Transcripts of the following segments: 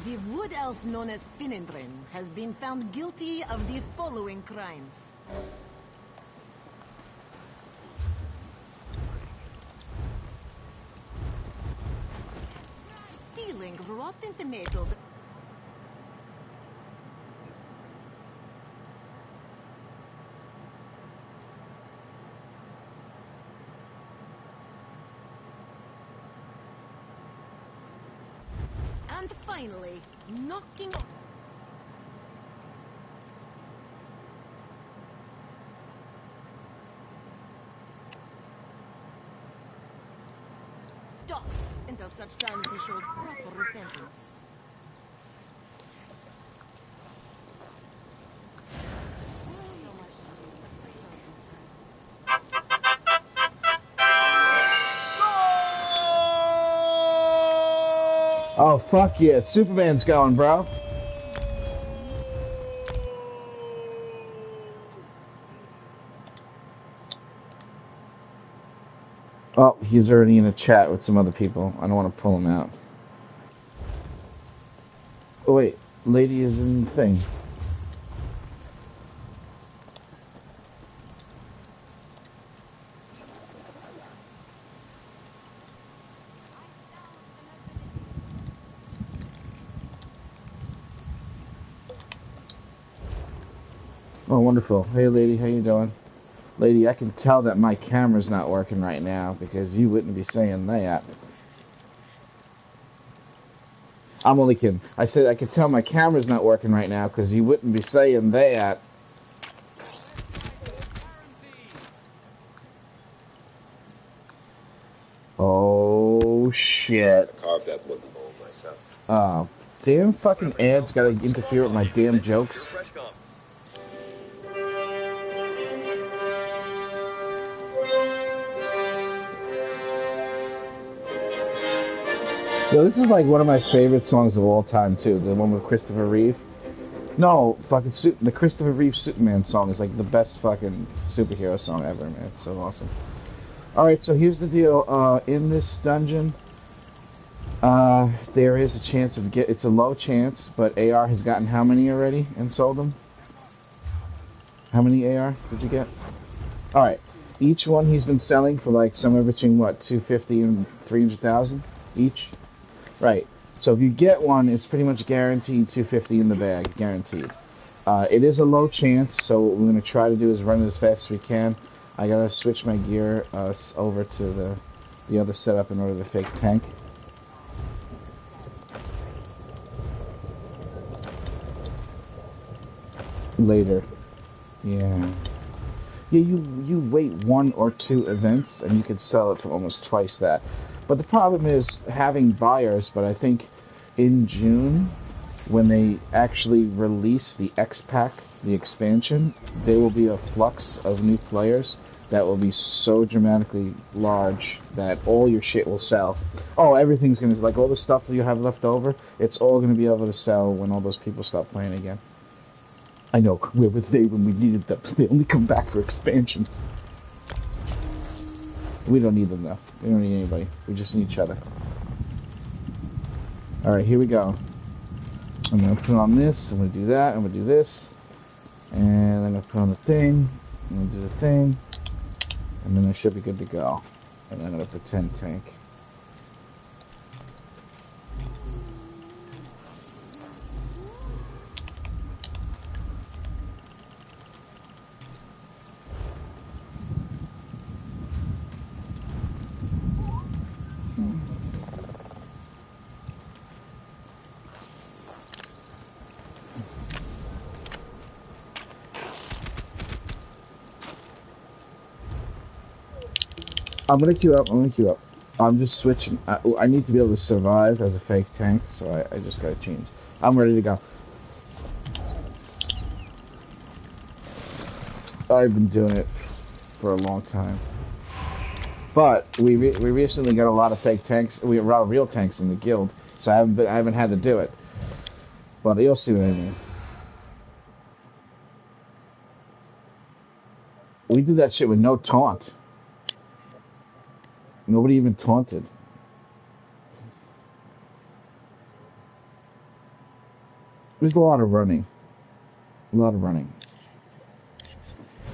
The wood elf known as Finendrin has been found guilty of the following crimes. Stealing rotten tomatoes. And finally, knocking Dox until such time as he shows proper repentance. Oh, fuck yeah. Superman's going, bro. Oh, he's already in a chat with some other people. I don't want to pull him out. Oh, wait. Lady is in the thing. Oh, wonderful. Hey, lady, how you doing? Lady, I can tell that my camera's not working right now because you wouldn't be saying that. I'm only kidding. I said I could tell my camera's not working right now because you wouldn't be saying that. Oh, shit. I carved that wooden bowl myself. Oh, damn fucking ads gotta interfere with my damn jokes. Yo, this is like one of my favorite songs of all time, too. The one with Christopher Reeve. No, fucking the Christopher Reeve Superman song is like the best fucking superhero song ever, man. It's so awesome. Alright, so here's the deal. In this dungeon, there is a chance of it's a low chance, but AR has gotten how many already and sold them? How many AR did you get? Alright, each one he's been selling for like somewhere between what, 250 and 300,000 each? Right. So if you get one, it's pretty much guaranteed 250 in the bag, guaranteed. It is a low chance, so what we're going to try to do is run it as fast as we can. I got to switch my gear over to the other setup in order to fake tank. Later. Yeah. Yeah, you wait 1 or 2 events, and you could sell it for almost twice that. But the problem is having buyers, but I think in June, when they actually release the X-Pack, the expansion, there will be a flux of new players that will be so dramatically large that all your shit will sell. Oh, everything's going to, like all the stuff that you have left over, it's all going to be able to sell when all those people stop playing again. I know, where were they when we needed them? They only come back for expansions. We don't need them, though. We don't need anybody. We just need each other. Alright, here we go. I'm going to put on this. I'm going to do that. I'm going to do this. And I'm going to put on the thing. I'm going to do the thing. And then I should be good to go. And I'm going to pretend tank. I'm gonna queue up. I'm just switching. I need to be able to survive as a fake tank, so I just gotta change. I'm ready to go. I've been doing it for a long time. But we recently got a lot of fake tanks. We got a lot of real tanks in the guild, so I haven't had to do it. But you'll see what I mean. We did that shit with no taunt. Nobody even taunted. There's a lot of running. A lot of running.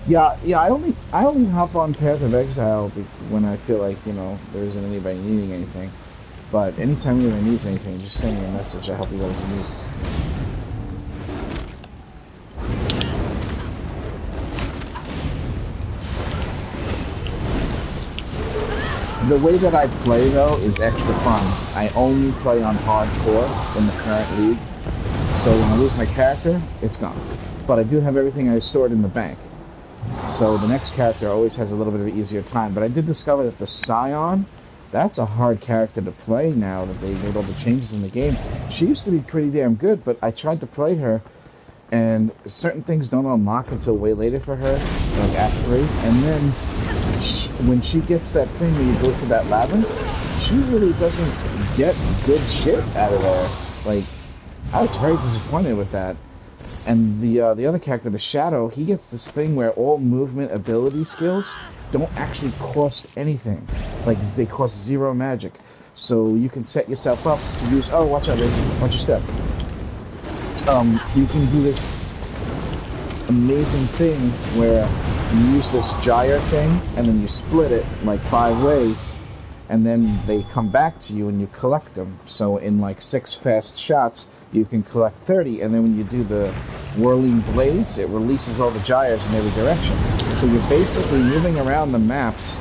Yeah, yeah. I only hop on Path of Exile when I feel like there isn't anybody needing anything. But anytime anyone needs anything, just send me a message. I help you what you need. The way that I play, though, is extra fun. I only play on hardcore in the current league, so when I lose my character, it's gone. But I do have everything I stored in the bank, so the next character always has a little bit of an easier time. But I did discover that the Scion, that's a hard character to play now that they made all the changes in the game. She used to be pretty damn good, but I tried to play her, and certain things don't unlock until way later for her, like Act 3, and then when she gets that thing where you go through that labyrinth, she really doesn't get good shit out of there. Like, I was very disappointed with that. And the other character, the Shadow, he gets this thing where all movement ability skills don't actually cost anything. Like, they cost 0 magic. So you can set yourself up to use... Oh, watch out, baby. Watch your step. You can do this amazing thing where you use this gyre thing, and then you split it like 5 ways, and then they come back to you and you collect them. So in like 6 fast shots, you can collect 30, and then when you do the whirling blades, it releases all the gyres in every direction. So you're basically moving around the maps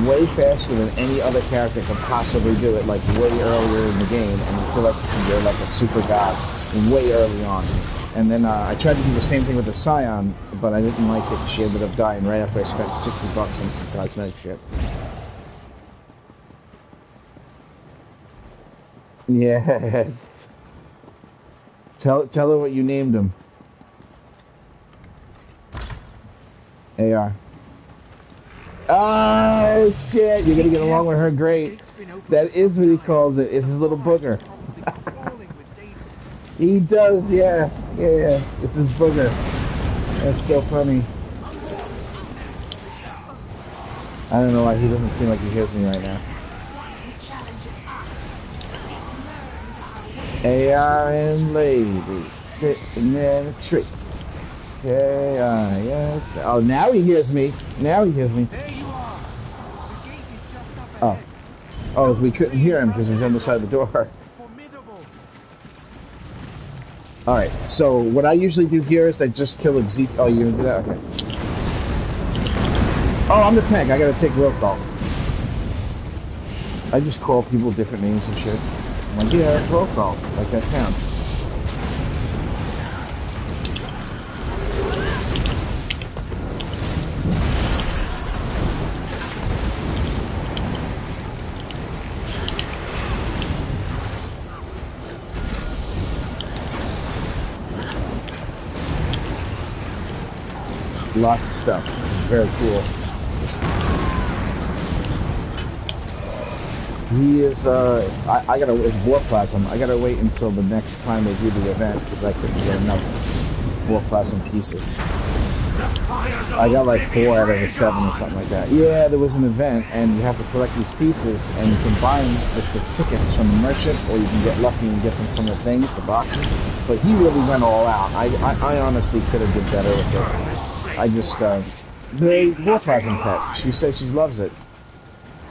way faster than any other character can possibly do it, like way earlier in the game, and you feel like you're like a super god way early on. And then I tried to do the same thing with the Scion, but I didn't like it. She ended up dying right after I spent $60 on some cosmetic shit. Yeah. Tell her what you named him. AR. Oh shit! You're gonna get along with her great. That is what he calls it. It's his little booger. He does, yeah. Yeah. It's his booger. That's so funny. I don't know why he doesn't seem like he hears me right now. AR and lady sitting in a tree. Yes. Oh, now he hears me. Now he hears me. Oh. Oh, we couldn't hear him because he's on the side of the door. Alright, so what I usually do here is I just kill Ezekiel. Oh, you're gonna do that? Okay. Oh, I'm the tank. I gotta take roll call. I just call people different names and shit. I'm like, yeah, that's roll call. Like that town. Lots of stuff. It's very cool. He is, I gotta, it's Warplasm. I gotta wait until the next time they do the event, because I couldn't get enough Warplasm pieces. I got like 4 out of the 7 or something like that. Yeah, there was an event, and you have to collect these pieces, and you can buy them with the tickets from the merchant, or you can get lucky and get them from the things, the boxes. But he really went all out. I honestly could have did better with it. I just, the Warplasm pet. She says she loves it.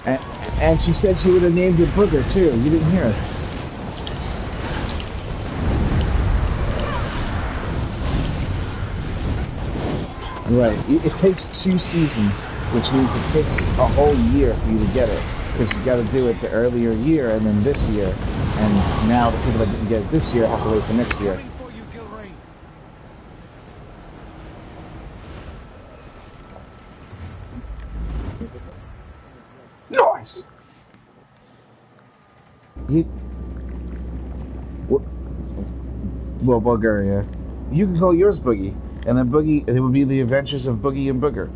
And she said she would have named it Booger, too. You didn't hear us. Right. It takes 2 seasons, which means it takes a whole year for you to get it. Because you got to do it the earlier year and then this year. And now the people that didn't get it this year have to wait for next year. Nice! Well, Bulgaria. You can call yours Boogie. And then Boogie, it would be the Adventures of Boogie and Booger.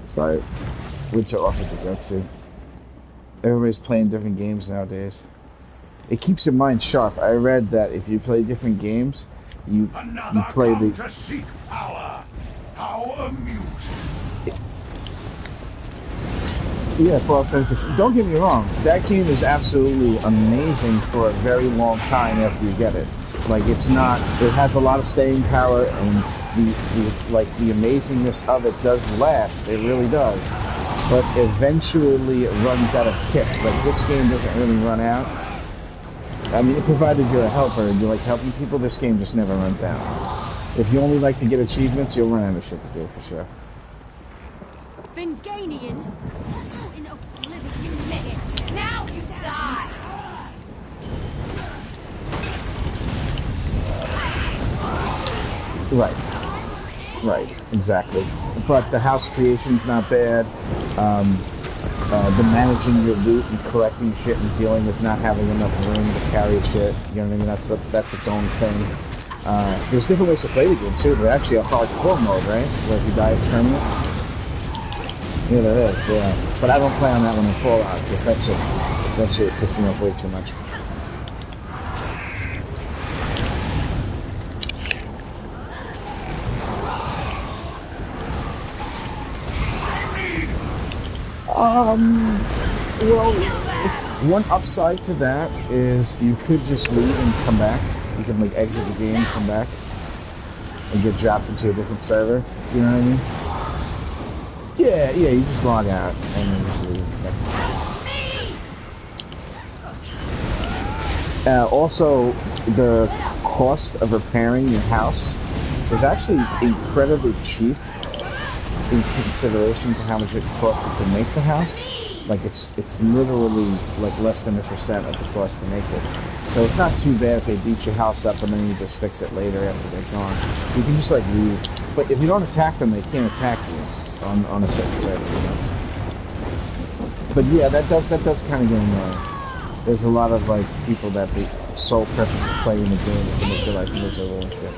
Sorry, which are offered to go to. Everybody's playing different games nowadays. It keeps your mind sharp. I read that if you play different games, you play the. To seek power. How amusing. Yeah, Fallout 76. Don't get me wrong, that game is absolutely amazing for a very long time after you get it. Like, it's not, it has a lot of staying power, and the amazingness of it does last. It really does. But eventually it runs out of kick. Like, this game doesn't really run out. I mean, provided you're a helper and you like helping people, this game just never runs out. If you only like to get achievements, you'll run out of shit to do, for sure. Vinganian? Out in oblivion, you missed. Now you die! Right, exactly. But the house creation's not bad. The managing your loot and collecting shit and dealing with not having enough room to carry shit, you know what I mean? That's its own thing. There's different ways to play the game too. There's actually a hardcore mode, right? Where if you die, it's permanent. Yeah, there is, yeah. But I don't play on that one in Fallout, because that shit pissed me off way too much. Well, one upside to that is you could just leave and come back. You can, like, exit the game and come back and get dropped into a different server. You know what I mean? Yeah, you just log out and then just leave. Also, the cost of repairing your house is actually incredibly cheap in consideration to how much it costed to make the house. Like, it's literally like less than 1% of the cost to make it. So it's not too bad if they beat your house up and then you just fix it later after they're gone. You can just, like, leave. But if you don't attack them, they can't attack you on a certain server, you know. But yeah, that does kind of get annoying. There's a lot of, like, people that the sole purpose of playing the game is to make their life miserable and shit.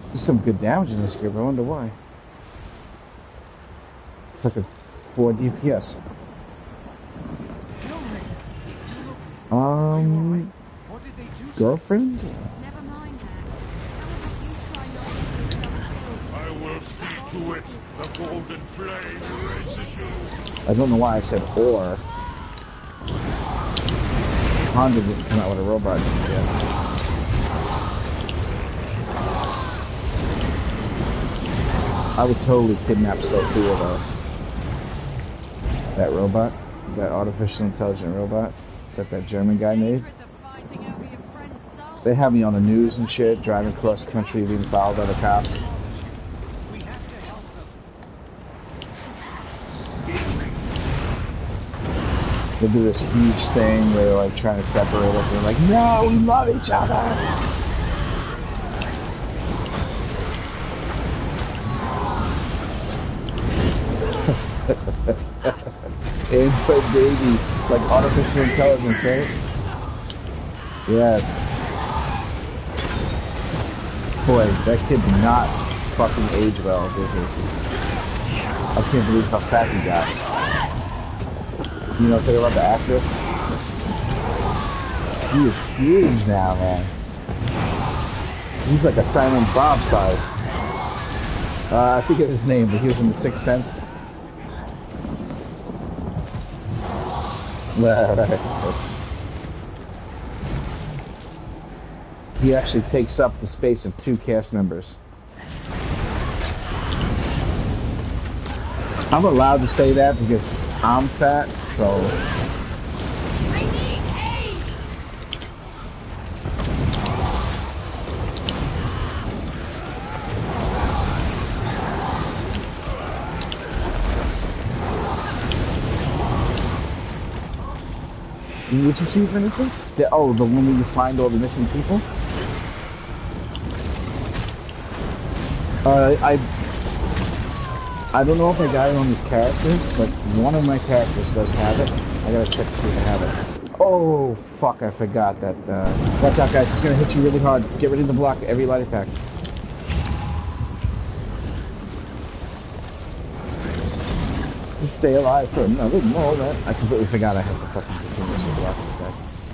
There's some good damage in this game, I wonder why. It's like a 4 DPS. Girlfriend? Never mind that. How about you try not to I will see to it. The golden flame raises you. I don't know why I said or. Honda didn't come out with a robot just yet. I would totally kidnap Sophia though. That robot, that artificial intelligent robot that German guy made. They have me on the news and shit, driving across country, being followed by the cops. They do this huge thing where they're like trying to separate us and they're like, no, we love each other! Android baby, like artificial intelligence, right? Yes. Boy, that kid did not fucking age well, did he? I can't believe how fat he got. You know, talking about the actor? He is huge now, man. He's like a Silent Bob size. I forget his name, but he was in The Sixth Sense. Right. He actually takes up the space of 2 cast members. I'm allowed to say that because I'm fat, so... I need aid! Which achievement is it? The one where you find all the missing people? I don't know if I got it on this character, but one of my characters does have it. I gotta check to see if I have it. Oh, fuck, I forgot that. Watch out, guys, it's gonna hit you really hard. Get ready to block every light attack. Stay alive for another moment. I completely forgot I have to fucking continuously block this guy.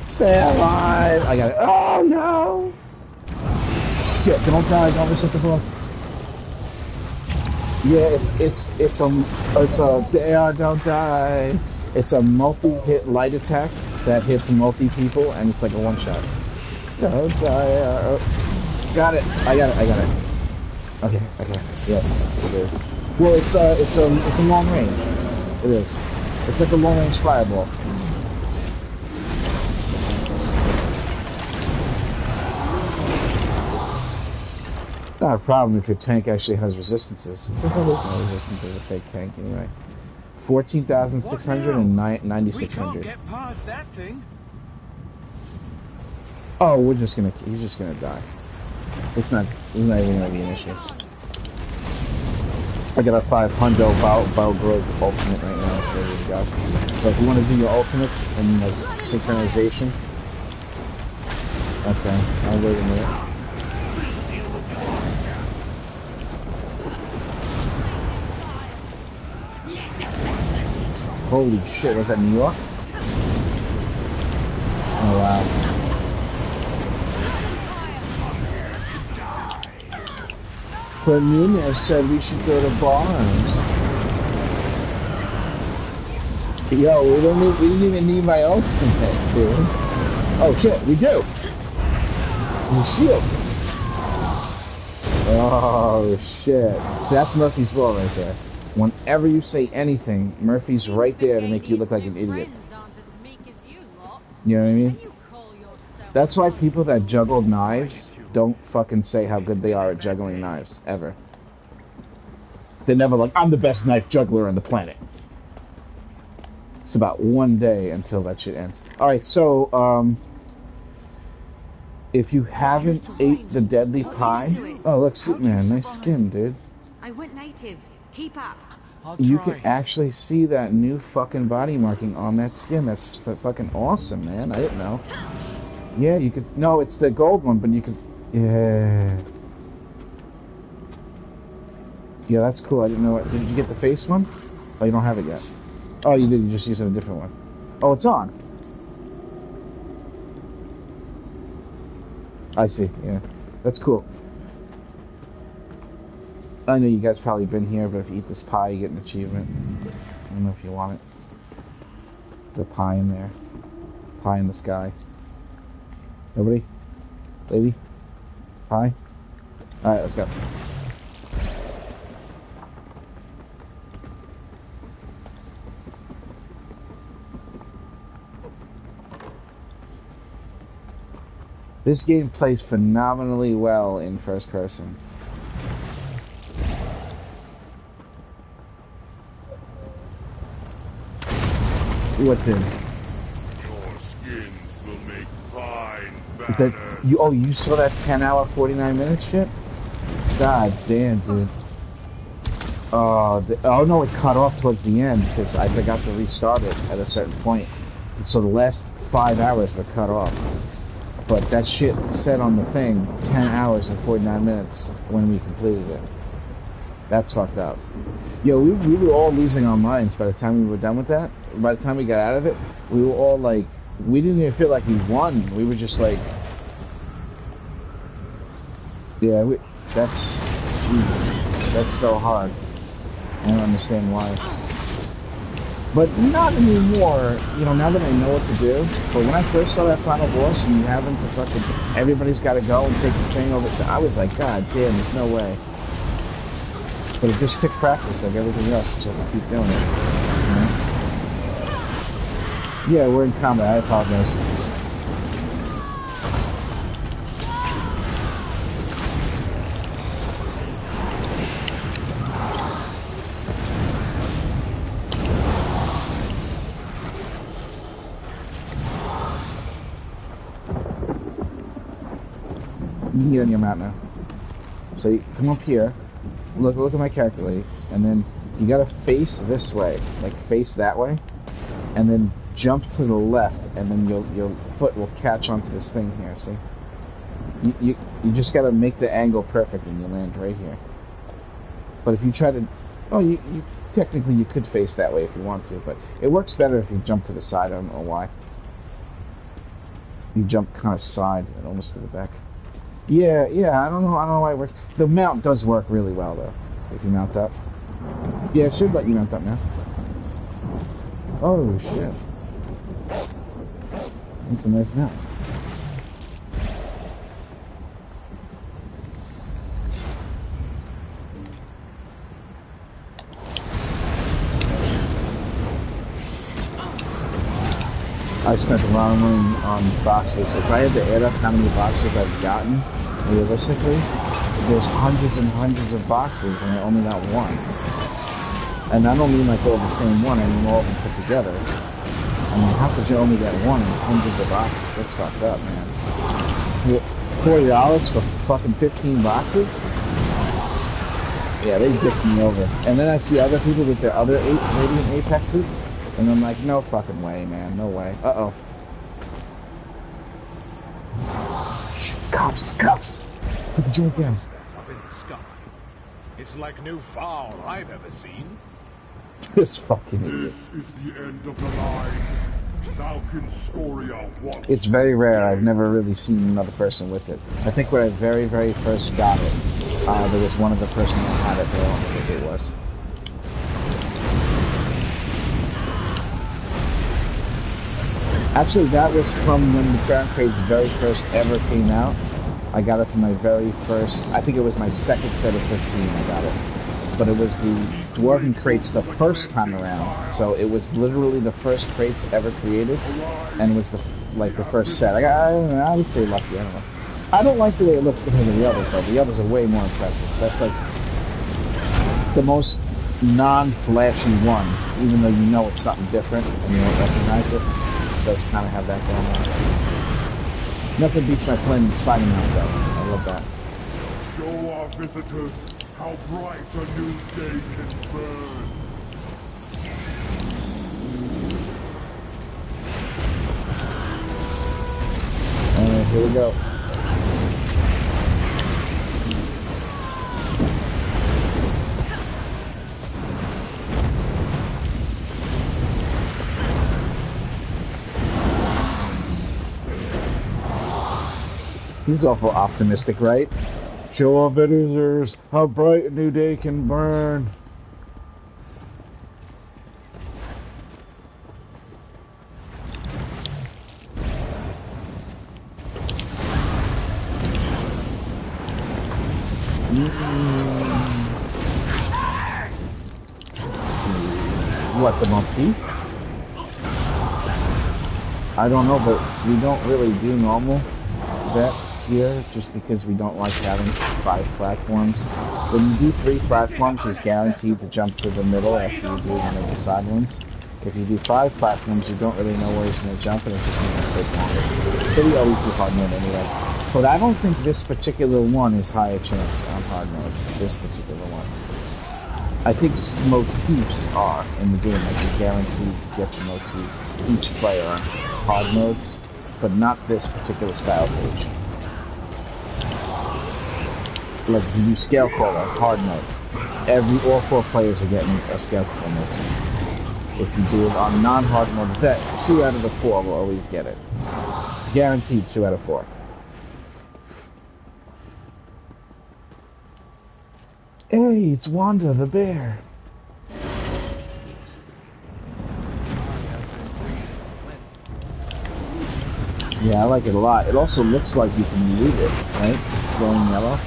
Stay alive! I got it. Oh no! Shit, don't die, don't reset the boss. Yeah, it's a don't die. It's a multi-hit light attack that hits multi-people and it's like a one-shot. Don't die. Got it. I got it. Okay. Yes, it is. Well, it's a long range. It is. It's like a long range fireball. Not a problem if your tank actually has resistances. There's no resistance as a fake tank anyway. 14,600 and 9,600. We can't get past that thing. Oh, he's just gonna die. It's not even gonna be an issue. I got a 500 Balgrove ultimate right now, it's ready to go. So if you want to do your ultimates and like synchronization, okay, I'll wait a minute. Holy shit, was that New York? Oh wow. But Nunez said we should go to Barnes. Yo, we didn't even need my ultimate, dude. Oh shit, we do. The shield. Oh shit. So that's Murphy's Law right there. Whenever you say anything, Murphy's right there to make you look like an idiot. You know what I mean? That's why people that juggle knives don't fucking say how good they are at juggling knives, ever. They're never like, I'm the best knife juggler on the planet. It's about one day until that shit ends. Alright, so, if you haven't ate the deadly pie... Oh, look, Superman, nice skin, dude. I went native. Keep up. You can actually see that new fucking body marking on that skin. That's fucking awesome, man. I didn't know. Yeah, you could... No, it's the gold one, but you could... Yeah. Yeah, that's cool. I didn't know what... Did you get the face one? Oh, you don't have it yet. Oh, you did. You just used a different one. Oh, it's on. I see. Yeah. That's cool. I know you guys probably been here, but if you eat this pie, you get an achievement. I don't know if you want it. The pie in there. Pie in the sky. Nobody? Lady? Pie? Alright, let's go. This game plays phenomenally well in first person. What did? Your skins will make fine banners. You saw that 10-hour, 49-minute shit? God damn, dude. Oh no, it cut off towards the end because I forgot to restart it at a certain point. So the last 5 hours were cut off. But that shit said on the thing 10 hours and 49 minutes when we completed it. That's fucked up. Yo, we were all losing our minds by the time we were done with that. By the time we got out of it, we were all like, we didn't even feel like we won. We were just like, yeah, jeez, that's so hard. I don't understand why. But not anymore, you know, now that I know what to do. But when I first saw that final boss and you having to fucking, everybody's got to go and take the thing over, I was like, God damn, there's no way. But it just took practice like everything else, so we keep doing it. You know? Yeah, we're in combat, I apologize. You can get on your map now. So you come up here, look at my calculator, and then you gotta face this way, like face that way, and then jump to the left, and then your foot will catch onto this thing here. See? You just gotta make the angle perfect, and you land right here. But if you try to, technically you could face that way if you want to, but it works better if you jump to the side. I don't know why. You jump kind of side and almost to the back. Yeah, I don't know why it works. The mount does work really well though, if you mount up. Yeah, it should let you mount up now. Oh shit. That's a nice mount. I spent a lot of money on boxes. If I had to add up how many boxes I've gotten, realistically, there's hundreds and hundreds of boxes and I only got one. And I don't mean like all the same one, I mean all of them put together. I mean, how could you only get one in hundreds of boxes? That's fucked up, man. $40 for fucking 15 boxes? Yeah, they dicked me over. And then I see other people with their other 8 Radiant Apexes, and I'm like, no fucking way, man, no way. Uh-oh. Shh, cops! Put the joint down. Up in the sky. It's like no fowl I've ever seen. This fucking idiot. This is the end of the line. Falcon Scoria once. It's very rare. I've never really seen another person with it. I think when I very, very first got it, there was one other person that had it, but I don't know who it was. Actually, that was from when the Crown Crates very first ever came out. I got it from my very first, I think it was my second set of 15 I got it. But it was the Dwarven Crates the first time around. So it was literally the first crates ever created, and it was the first set. I would say lucky, I don't know. I don't like the way it looks compared to the others though. The others are way more impressive. That's like the most non-flashy one, even though you know it's something different and you don't recognize it. It does kind of have that going on. Nothing beats my flaming Spider-Man though. I love that. Show our visitors how bright a new day can burn. Alright, here we go. He's awful optimistic, right? Show our visitors how bright a new day can burn. What, the Maltese? I don't know, but we don't really do normal vet here just because we don't like having 5 platforms. When you do 3 platforms, it's guaranteed to jump to the middle after you do one of the side ones. If you do 5 platforms, you don't really know where he's going to jump, and it just makes it take longer. So we always do hard mode anyway. But I don't think this particular one is higher chance on hard mode. This particular one. I think motifs are in the game. Like you're guaranteed to get the motif each player on hard modes, but not this particular style page. Like if you do Scale Crawler hard mode, all 4 players are getting a Scale Crawler motif. If you do it on non-hard mode, that 2 out of the 4 will always get it. Guaranteed 2 out of 4. Hey, it's Wanda the bear. Yeah, I like it a lot. It also looks like you can loot it, right? It's glowing yellow.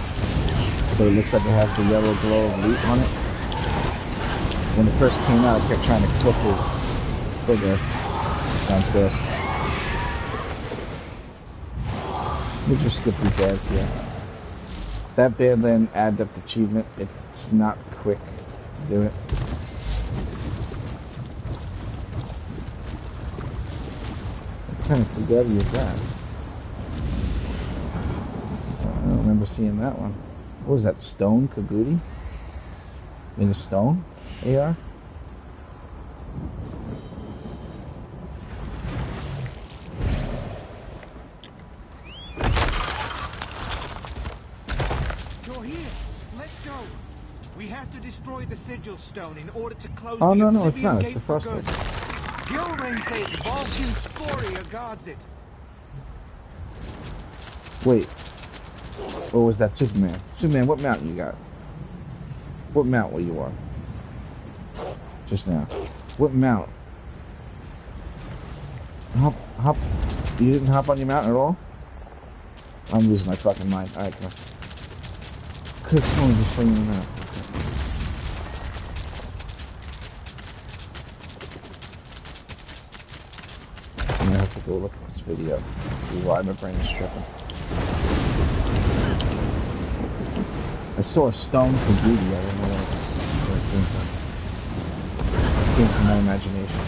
So it looks like it has the yellow glow of loot on it. When it first came out, I kept trying to clip his figure. Sounds gross. Let me just skip these ads here. That Badland Adept achievement, it's not quick to do it. What kind of Kagami is that? I don't remember seeing that one. What was that, stone Kagudi? In a stone? AR? You're here. Let's go. We We have to destroy the sigil stone in order to close Oh, the no, it's Oblivion not. It's Gate the for first good. Gilrain says Vulcan Scoria guards it. Wait. Or was that Superman? Superman, what mount you got? What mount were you on? Just now. What mount? Hop. You didn't hop on your mount at all? I'm losing my fucking mind. Alright, come on. Could've sworn you just swinging them out. I'm gonna have to go look at this video. See why my brain is tripping. I saw a stone for beauty. I don't know where it came from. It came from my imagination.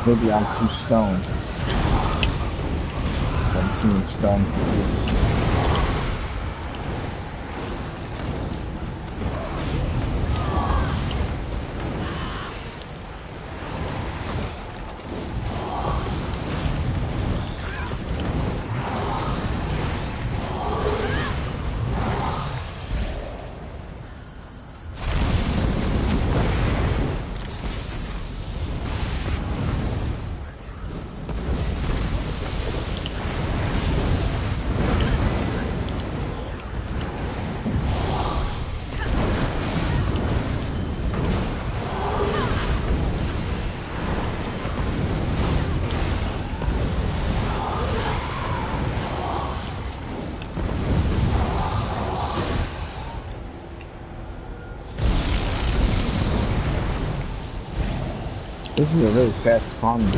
Maybe I'm too stoned. So I'm seeing stone for beauty. This is a really fast farm dude.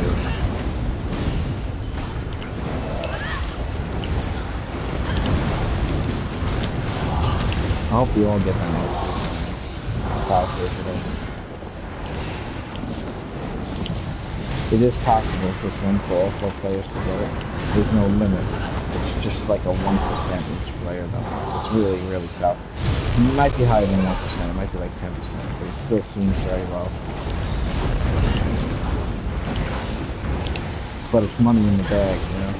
I hope you all get that nice style here today. It is possible for this one for all 4 players together. There's no limit. It's just like a 1% each player though. It's really, really tough. It might be higher than 1%, it might be like 10%, but it still seems very low. But it's money in the bag, you know?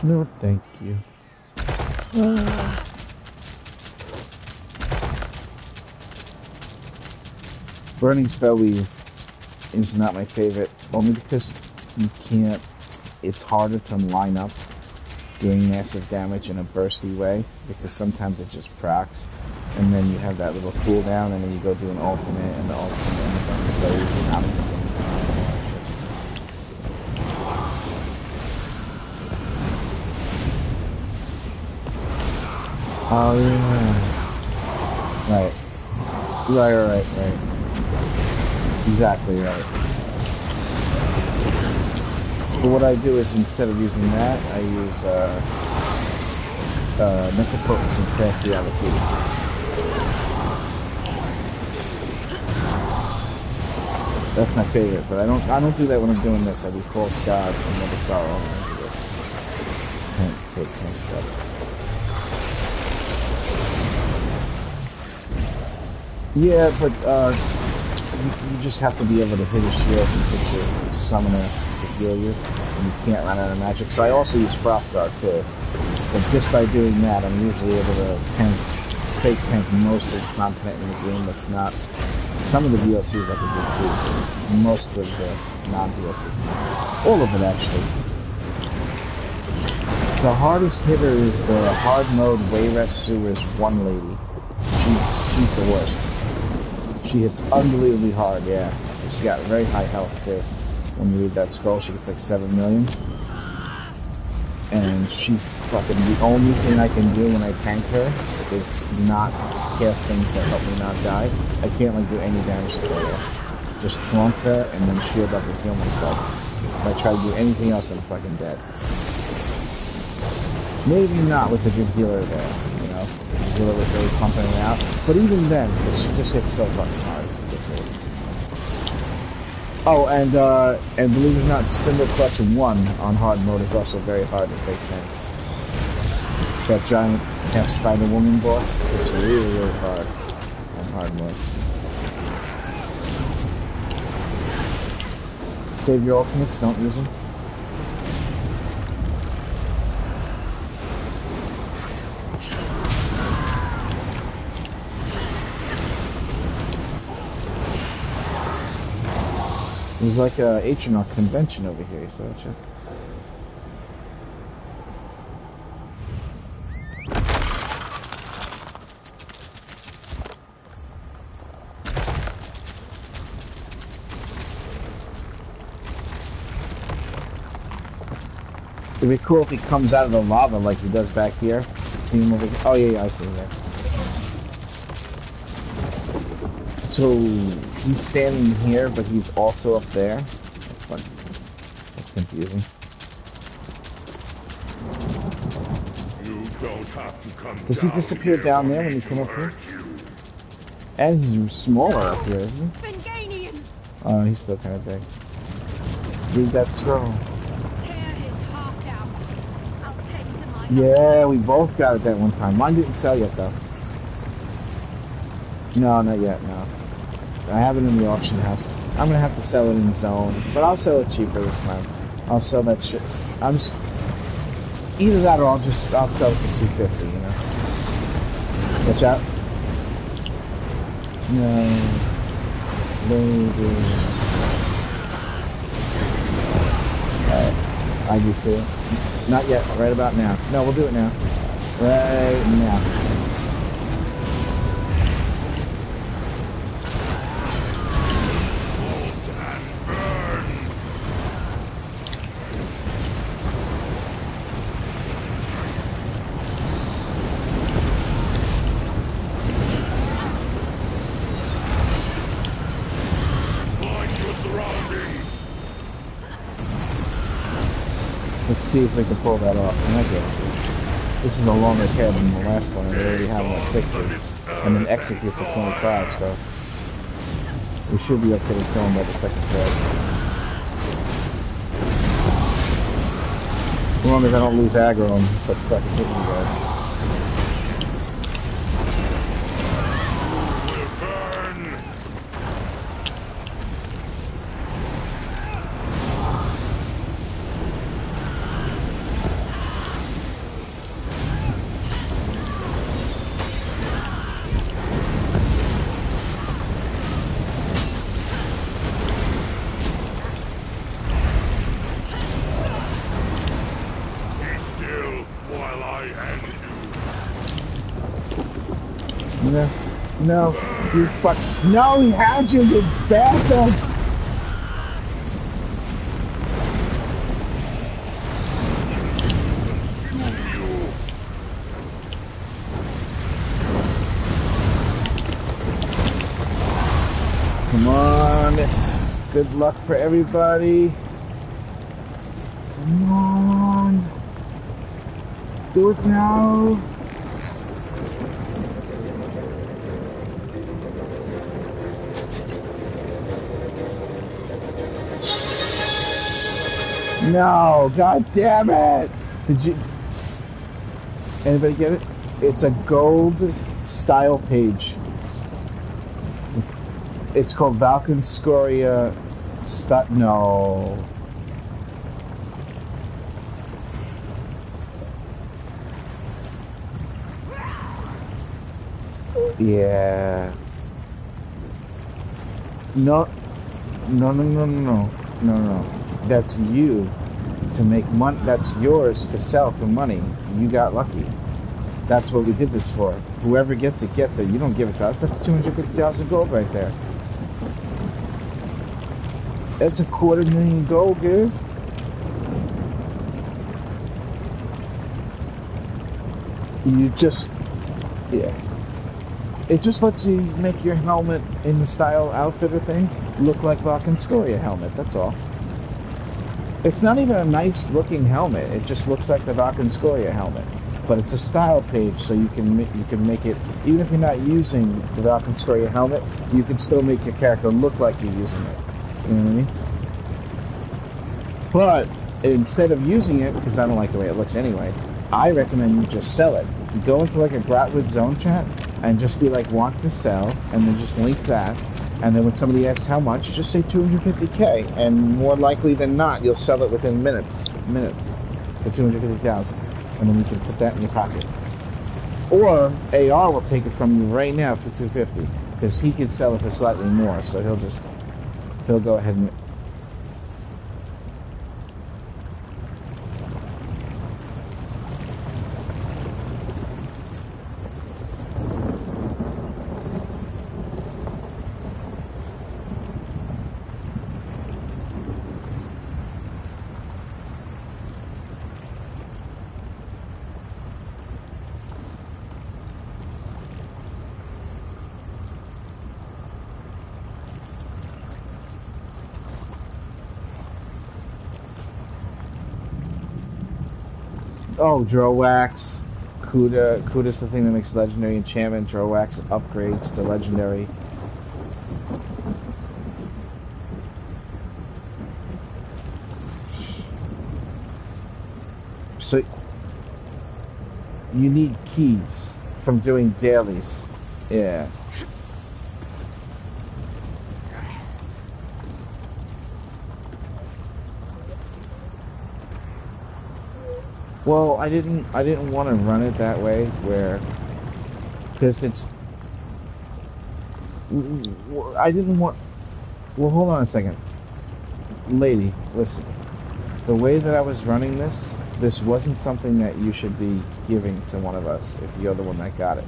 No, thank you. Burning Spell Weave is not my favorite, only because you can't, it's harder to line up doing massive damage in a bursty way, because sometimes it just procs, and then you have that little cooldown, and then you go do an ultimate, and the ultimate, and the Burning Spell Weave are not at the same time. Oh yeah. Right. Exactly right. But what I do is instead of using that, I use Mental Potency and Craft Reality. That's my favorite, but I don't do that when I'm doing this. I do Full Scar and Never Sorrow when I do this. Tank stuff. Yeah, but you just have to be able to hit a shield and hit your summoner to heal you, and you can't run out of magic. So I also use Frothgar too. So just by doing that, I'm usually able to fake tank most of the content in the game that's not. Some of the DLCs I can do too. Most of the non-DLC. All of it actually. The hardest hitter is the hard mode Wayrest Sewers one lady. She's the worst. She hits unbelievably hard, yeah. She got very high health too. When you read that scroll, she gets like 7 million. and she fucking, the only thing I can do when I tank her is not cast things that help me not die. I can't like do any damage to her. Just taunt her and then shield up and heal myself. If I try to do anything else, I'm fucking dead. Maybe not with a good healer there, you know? The healer was really pumping it out. But even then, she just hits so fucking hard. It's ridiculous. Oh, and believe it or not, Spindle Clutch 1 on hard mode is also very hard to fake tank. That giant half Spider Woman boss, it's really, really hard on hard mode. Save your ultimates, don't use them. There's like a H&R convention over here, so check. It'd be cool if he comes out of the lava like he does back here. See him over here. Oh yeah, I see him there. So he's standing here, but he's also up there. That's fun. That's confusing. You don't have to come. Does he disappear down there when you come up here? And he's smaller up here, isn't he? Fenganian! Oh, he's still kind of big. Read that scroll. Tear his heart out. I'll tend to my Yeah, we both got it that one time. Mine didn't sell yet, though. No, not yet, no. I have it in the auction house. I'm gonna have to sell it in zone, but I'll sell it cheaper this time. I'll sell that shit. Either that or I'll sell it for 250, you know. Watch out. No. Baby. Alright. I do too. Not yet, right about now. No, we'll do it now. Right now. Let's see if we can pull that off. And okay. This is a longer pair than the last one, and we already have one at 60. And then executes at 25, so we should be okay to kill him by the second thread. As long as I don't lose aggro and stuff fucking hitting you guys. No, you fuck. No, he had you, you bastard! Come on. Good luck for everybody. Come on. Do it now. No, god damn it! Did you... Anybody get it? It's a gold style page. It's called Valken Scoria... No. Yeah. No. No. That's you to make money. That's yours to sell for money. You got lucky. That's what we did this for. Whoever gets it, gets it. You don't give it to us. That's 250,000 gold right there. That's $250,000 gold, dude. You just, yeah. It just lets you make your helmet in the style outfitter thing look like Valkynscoria helmet, that's all. It's not even a nice looking helmet, it just looks like the Valkynscoria helmet. But it's a style page, so you can make it, even if you're not using the Valkynscoria helmet, you can still make your character look like you're using it. You know what I mean? But instead of using it, because I don't like the way it looks anyway, I recommend you just sell it. You go into like a Grotwood zone chat and just be like, want to sell, and then just link that. And then when somebody asks how much, just say 250K, and more likely than not, you'll sell it within minutes for 250,000, and then you can put that in your pocket. Or AR will take it from you right now for 250, because he could sell it for slightly more, so he'll go ahead and. Oh, Drowax. Kuda's the thing that makes legendary enchantment. Drowax upgrades to legendary. So, you need keys from doing dailies. Yeah. Well, I didn't want to run it that way, because I didn't want, well, hold on a second. Lady, listen. The way that I was running this wasn't something that you should be giving to one of us, if you're the one that got it.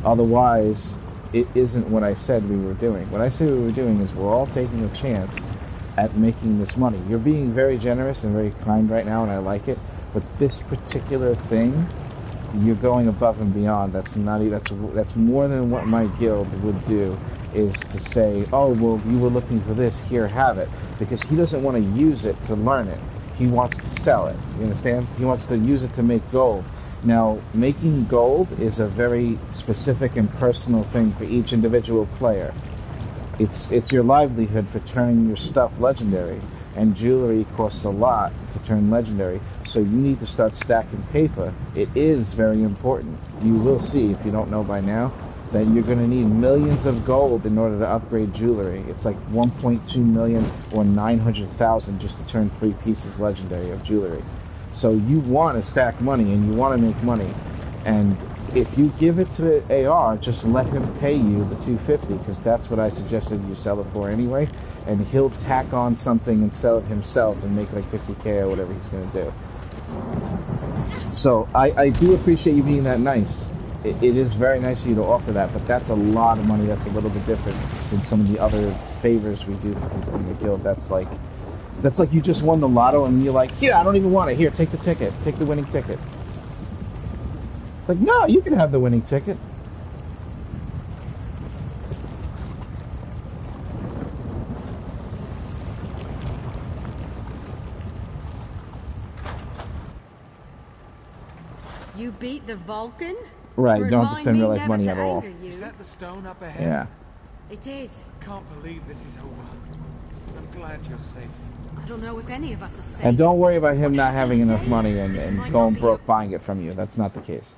Otherwise, it isn't what I said we were doing. What I said we were doing is we're all taking a chance at making this money. You're being very generous and very kind right now, and I like it. But this particular thing, you're going above and beyond. That's more than what my guild would do, is to say, oh, well, you were looking for this, here, have it. Because he doesn't want to use it to learn it. He wants to sell it. You understand? He wants to use it to make gold. Now, making gold is a very specific and personal thing for each individual player. It's your livelihood for turning your stuff legendary. And jewelry costs a lot to turn legendary, so you need to start stacking paper. It is very important. You will see, if you don't know by now, that you're going to need millions of gold in order to upgrade jewelry. It's like 1.2 million or 900,000 just to turn 3 pieces legendary of jewelry. So you want to stack money and you want to make money. And if you give it to AR, just let him pay you the 250, because that's what I suggested you sell it for anyway. And he'll tack on something and sell it himself and make like 50K or whatever he's going to do. So I do appreciate you being that nice. It is very nice of you to offer that, but that's a lot of money. That's a little bit different than some of the other favors we do for people in the guild. That's like you just won the lotto and you're like, yeah, I don't even want it. Here, take the ticket. Take the winning ticket. Like, no, you can have the winning ticket. You beat the Vulcan? Right, you don't have to Remind spend me real life never money to at all. anger you. Is that the stone up ahead? Yeah. It is. Can't believe this is over. I'm glad you're safe. I don't know if any of us are safe. And don't worry about him not having enough money and going broke buying it from you. That's not the case.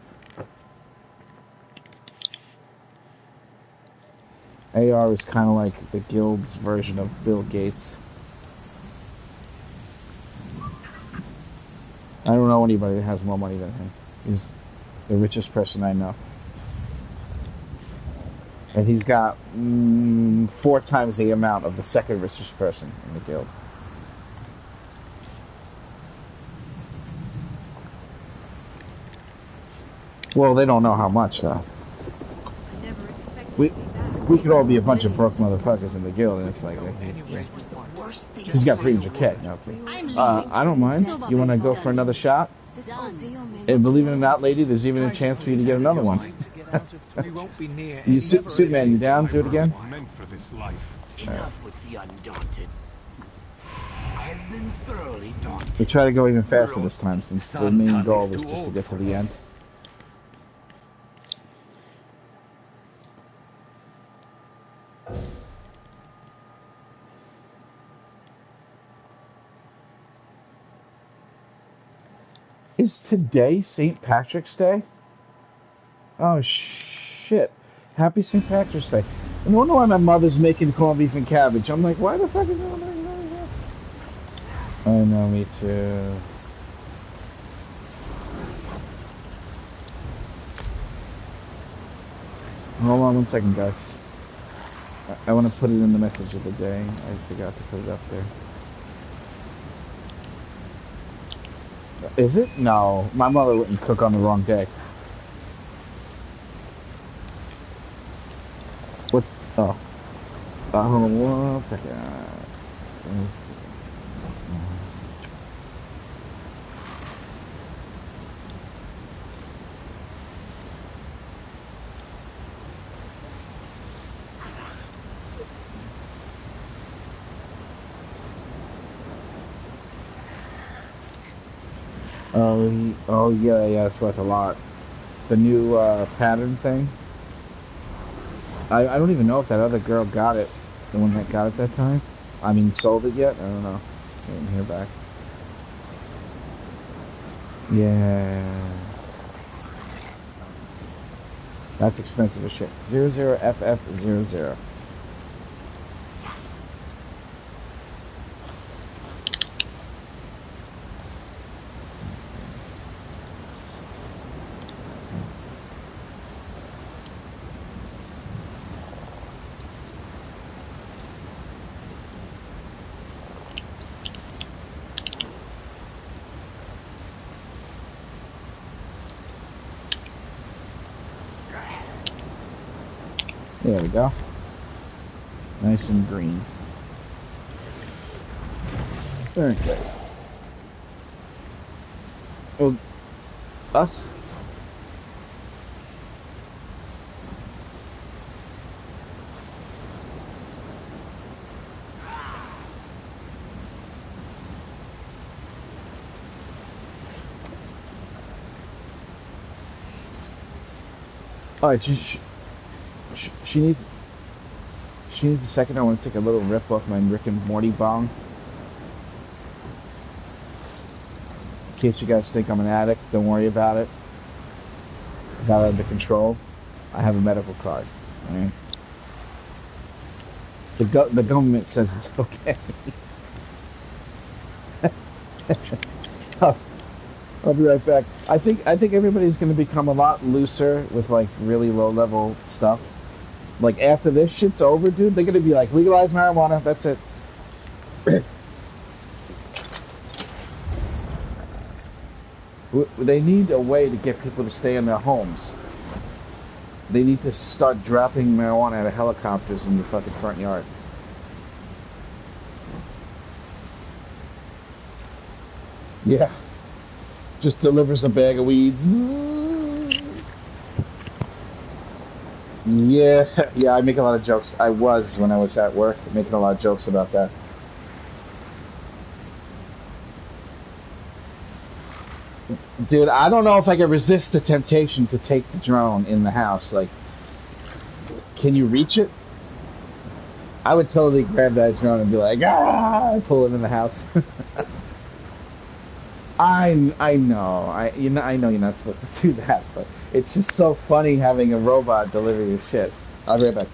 AR is kind of like the guild's version of Bill Gates. I don't know anybody that has more money than him. He's the richest person I know. And he's got 4 times the amount of the second richest person in the guild. Well, they don't know how much, though. I never expected We to be that. we could all be a bunch of broke motherfuckers in the guild, and it's like, he's got 300K. No, okay. I don't mind. You want to go for another shot? This ordeal may And not believe be it or over. not, lady, there's even a chance for you to get another one. We won't be near You any Superman, you down? Do it again? Meant for this life. Enough with the undaunted. I've been thoroughly daunted. We try to go even faster this time, since the main goal was just to get to the end. Is today St. Patrick's Day? Oh, shit. Happy St. Patrick's Day. I wonder why my mother's making corned beef and cabbage. I'm like, why the fuck is my mother doing that? I know, me too. Hold on one second, guys. I want to put it in the message of the day. I forgot to put it up there. Is it? No. My mother wouldn't cook on the wrong day. What's... Oh. Hold on one second. Oh yeah, it's worth a lot. The new pattern thing. I don't even know if that other girl got it. The one that got it that time. I mean, sold it yet? I don't know. I didn't hear back. Yeah. That's expensive as shit. 00FF00. There we go. Nice and green. Very nice. Well, us. All right, she needs a second. I want to take a little rip off my Rick and Morty bong. In case you guys think I'm an addict, don't worry about it. Not under control. I have a medical card. Right? The government says it's okay. I'll be right back. I think everybody's going to become a lot looser with like really low level stuff. Like after this shit's over, dude, they're going to be like, legalize marijuana. That's it. They need a way to get people to stay in their homes. They need to start dropping marijuana out of helicopters in your fucking front yard. Yeah. Just delivers a bag of weed. Yeah, I make a lot of jokes. I was, when I was at work, making a lot of jokes about that. Dude, I don't know if I can resist the temptation to take the drone in the house. Like, can you reach it? I would totally grab that drone and be like, ah, pull it in the house. I know, I know you're not supposed to do that, but it's just so funny having a robot deliver your shit. I'll be right back.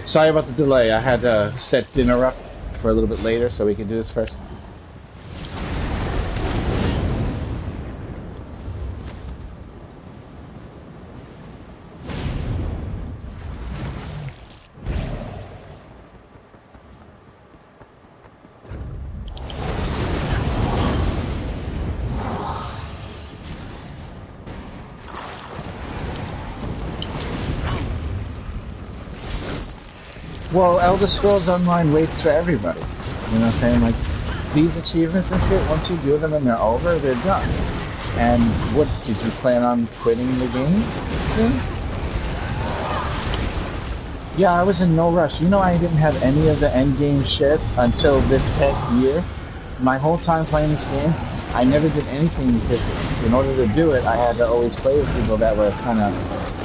Sorry about the delay. I had to set dinner up for a little bit later so we could do this first. Well, Elder Scrolls Online waits for everybody. You know what I'm saying? Like, these achievements and shit, once you do them and they're over, they're done. And what, did you plan on quitting the game soon? Yeah, I was in no rush. You know, I didn't have any of the endgame shit until this past year. My whole time playing this game, I never did anything because in order to do it, I had to always play with people that were kind of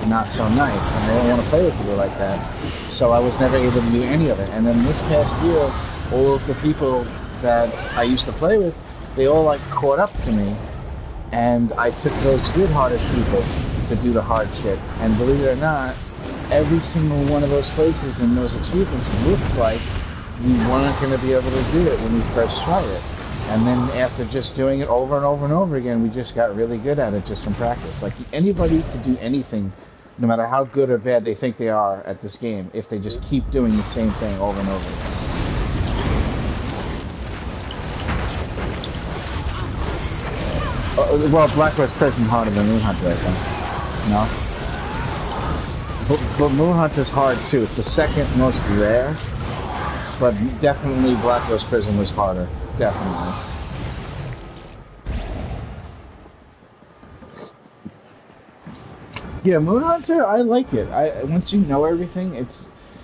not so nice, and I didn't want to play with people like that. So I was never able to do any of it. And then this past year, all of the people that I used to play with, they all like caught up to me, and I took those good-hearted people to do the hard shit. And believe it or not, every single one of those places and those achievements looked like we weren't going to be able to do it when we first tried it. And then after just doing it over and over and over again, we just got really good at it just from practice. Like, anybody could do anything, no matter how good or bad they think they are at this game, if they just keep doing the same thing over and over again. Well, Blackwest Prison harder than Moonhunter, I think. No? But Moonhunter's hard too. It's the second most rare, but definitely Blackwest Prison was harder. Definitely. Yeah, Moonhunter, I like it. Once you know everything,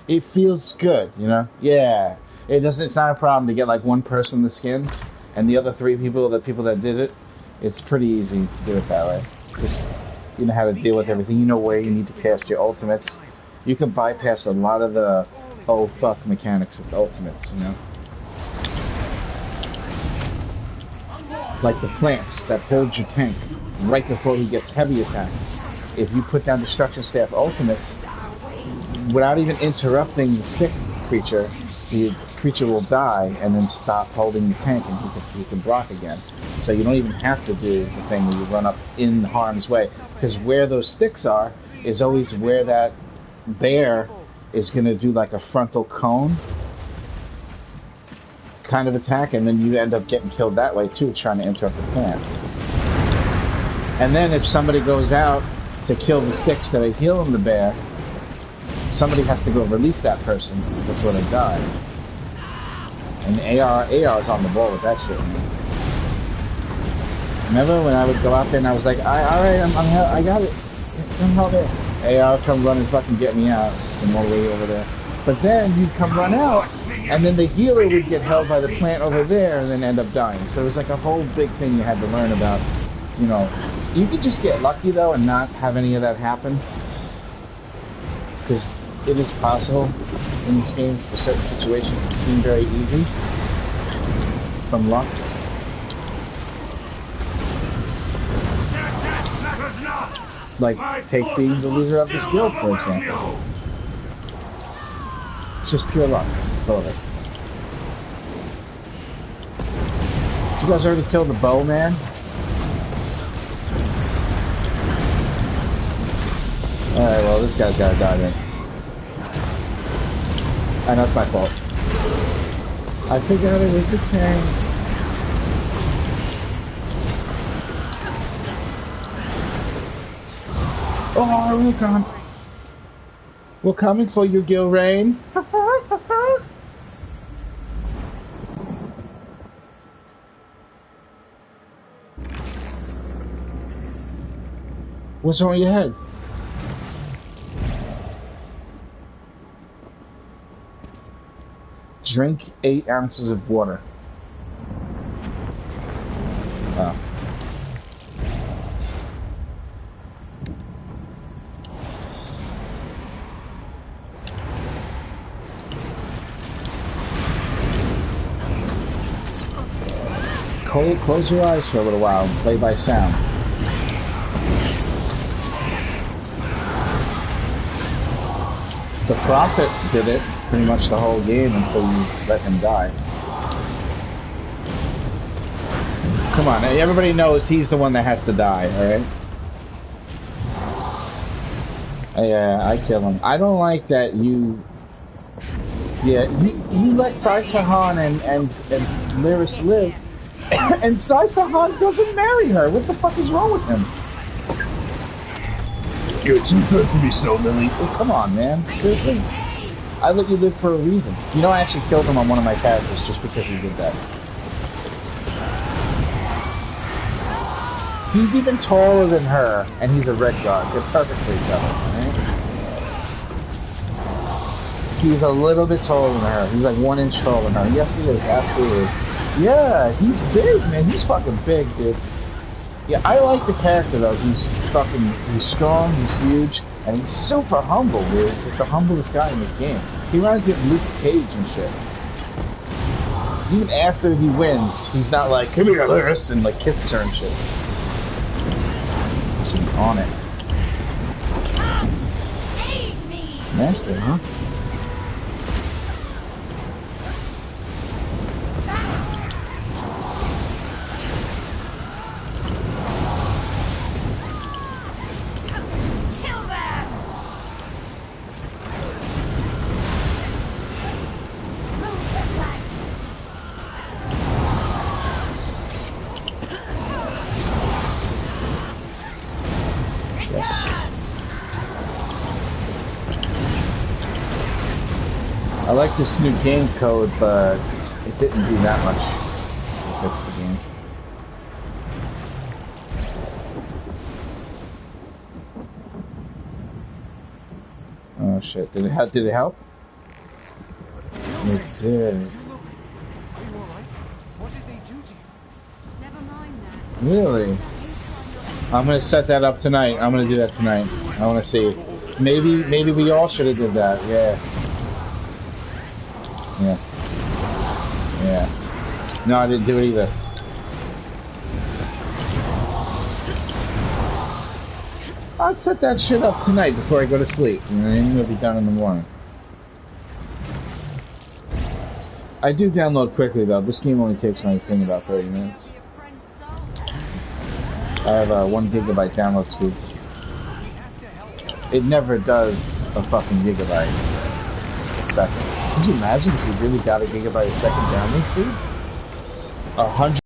it feels good, you know? Yeah. It's not a problem to get like one person the skin, and the other three people, the people that did it, it's pretty easy to do it that way. Because you know how to deal with everything. You know where you need to cast your ultimates. You can bypass a lot of the oh fuck mechanics with ultimates, you know? Like the plants that hold your tank right before he gets heavy attack. If you put down Destruction Staff ultimates, without even interrupting the stick creature, the creature will die and then stop holding the tank, and he can block again. So you don't even have to do the thing where you run up in harm's way. Because where those sticks are is always where that bear is going to do like a frontal cone kind of attack, and then you end up getting killed that way too, trying to interrupt the plant. And then if somebody goes out to kill the sticks that are healing the bear, somebody has to go release that person before they die. And AR is on the ball with that shit. Remember when I would go out there and I was like, alright, I got it. I'm out there. AR come run and fucking get me out from all the way over there. But then you'd come run out, and then the healer would get held by the plant over there and then end up dying. So it was like a whole big thing you had to learn about, you know. You could just get lucky though and not have any of that happen. Because it is possible in this game for certain situations to seem very easy from luck. Like, take being the loser of this guild, for example. It's just pure luck. That's all of it. You guys already killed the bow, man? Alright, well, this guy's gotta die then. I know it's my fault. I forgot it was the tank. Oh, we're coming. We're coming for you, Gilrain. What's wrong with your head? Drink 8 ounces of water. Oh. Close your eyes for a little while and play by sound. The Prophet did it pretty much the whole game until you let him die. Come on, everybody knows he's the one that has to die, alright? Yeah, I kill him. I don't like that you... Yeah, you let Sai Sahan and Lyris live, and Sai Sahan doesn't marry her. What the fuck is wrong with him? You're too good to be so, Lily. Oh, come on, man. Seriously? I let you live for a reason. You know, I actually killed him on one of my characters just because he did that. He's even taller than her, and he's a red guard. They're perfect for each other, right? He's a little bit taller than her. He's like 1 inch taller than her. Yes, he is. Absolutely. Yeah, he's big, man. He's fucking big, dude. Yeah, I like the character, though. He's strong, he's huge, and he's super humble, dude. He's the humblest guy in this game. He reminds me of Luke Cage and shit. Even after he wins, he's not like, come here, Lyris, and like kisses her and shit. She's on it. Master, huh? I like this new game code, but it didn't do that much to fix the game. Oh shit! Did it help? Did it help? It did. Are you alright? What did they do to you? Never mind that. Really? I'm gonna set that up tonight. I'm gonna do that tonight. I want to see. Maybe we all should have did that. Yeah. Yeah. Yeah. No, I didn't do it either. I'll set that shit up tonight before I go to sleep. You know what I mean? It'll be done in the morning. I do download quickly though. This game only takes my thing about 30 minutes. I have a 1 gigabyte download speed. It never does a fucking gigabyte a second. Could you imagine if you really got a gigabyte a second download speed? 100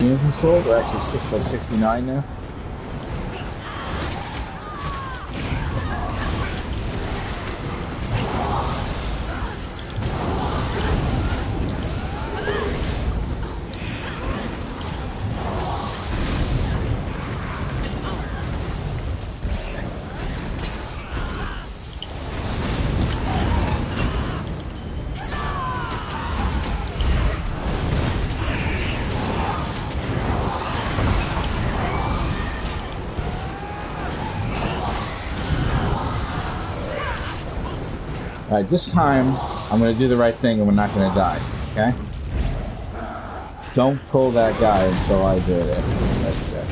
games installed, or actually 69 now. Alright, this time, I'm gonna do the right thing and we're not gonna die, okay? Don't pull that guy until I do it after this guy's dead.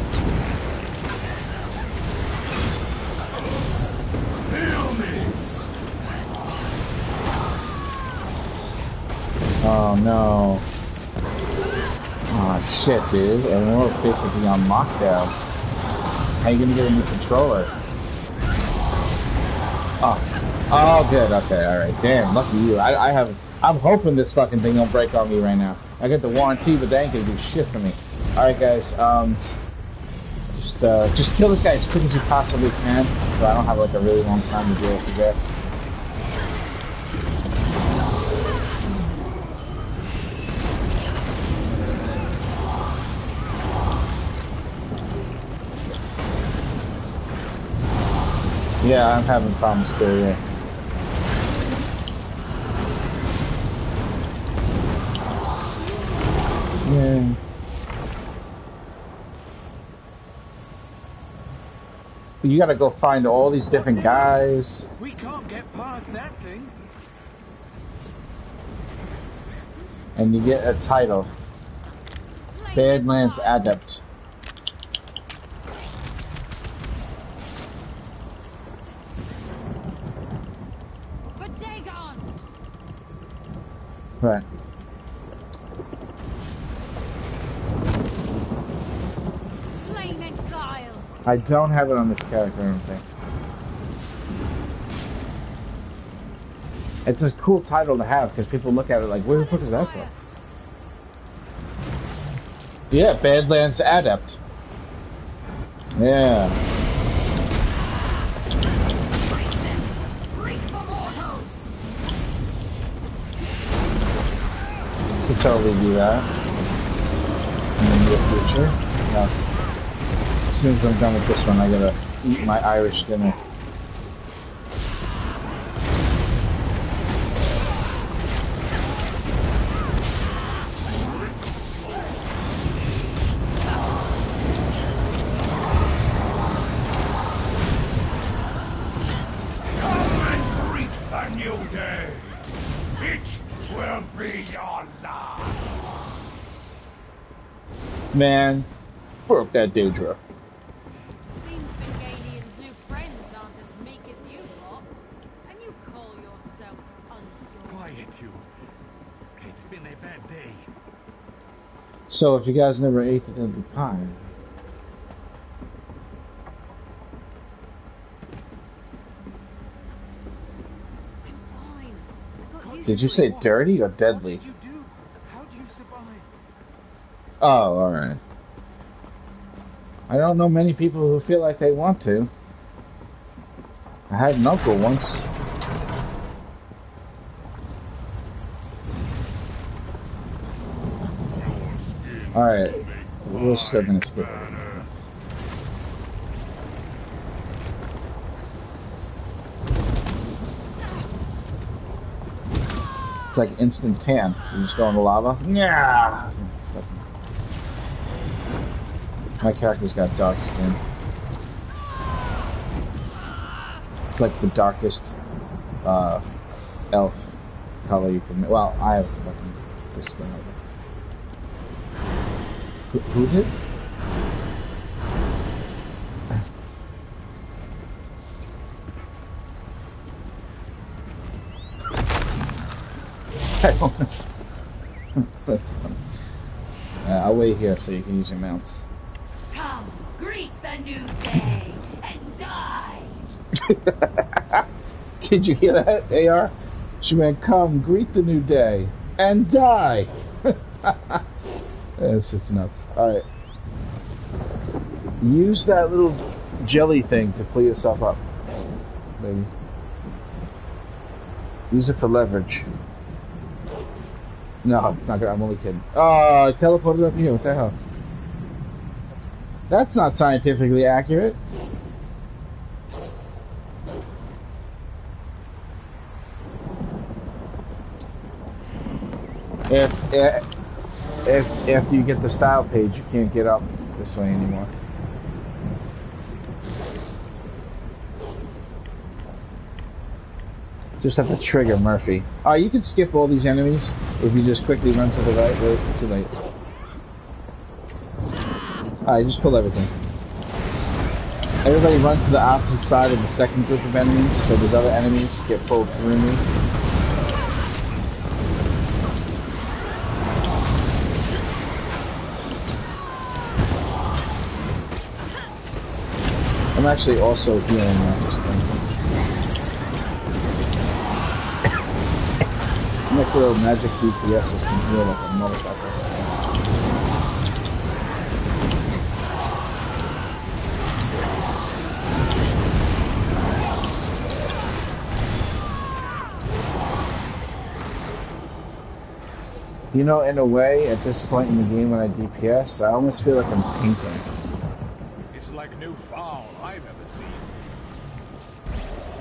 Oh no. Oh shit, dude. And we're basically on lockdown. How you gonna get a new controller? Oh, good. Okay, alright. Damn, lucky you. I'm hoping this fucking thing don't break on me right now. I got the warranty, but they ain't gonna do shit for me. Alright, guys. Just kill this guy as quick as you possibly can, so I don't have like a really long time to deal with his ass. Yeah, I'm having problems too, yeah. Yeah. You gotta go find all these different guys. We can't get past that thing. And you get a title. Badlands Adept. Right. Flame and guile. I don't have it on this character, I don't think. It's a cool title to have because people look at it like, where the fuck is that from? Yeah, Badlands Adept. Yeah. Could totally do that in the near future. Now, as soon as I'm done with this one, I gotta eat my Irish dinner. Man, broke that Daedra. Seems Vingadian's new friends aren't as meek as you lot. And you call yourselves undaunted. Quiet, you. It's been a bad day. So, if you guys never ate the deadly pie, Fine. Got used did to you it. say dirty or deadly? What did you do? How do you survive? Oh, alright. I don't know many people who feel like they want to. I had an uncle once. Alright, we're still gonna skip it. It's like instant tan. You just go in the lava. Yeah. My character's got dark skin. It's like the darkest elf color you can. Well, I have fucking this skin over. Who did? I don't know. That's funny. I'll wait here so you can use your mounts. Come, greet the new day and die. Did you hear that, AR? She went, come, greet the new day, and die! It's nuts. Alright. Use that little jelly thing to pull yourself up, baby. Use it for leverage. No, it's not good. I'm only kidding. Oh, I teleported up here. What the hell? That's not scientifically accurate. If after you get the style page, you can't get up this way anymore. Just have to trigger Murphy. You can skip all these enemies if you just quickly run to the right. Wait, too late. Alright, just pull everything. Everybody run to the opposite side of the second group of enemies, so those other enemies get pulled through me. I'm actually also healing at this thing. Necro magic DPSs can heal like a motherfucker. You know, in a way, at this point in the game when I DPS, I almost feel like I'm painting. It's like no foul I've ever seen.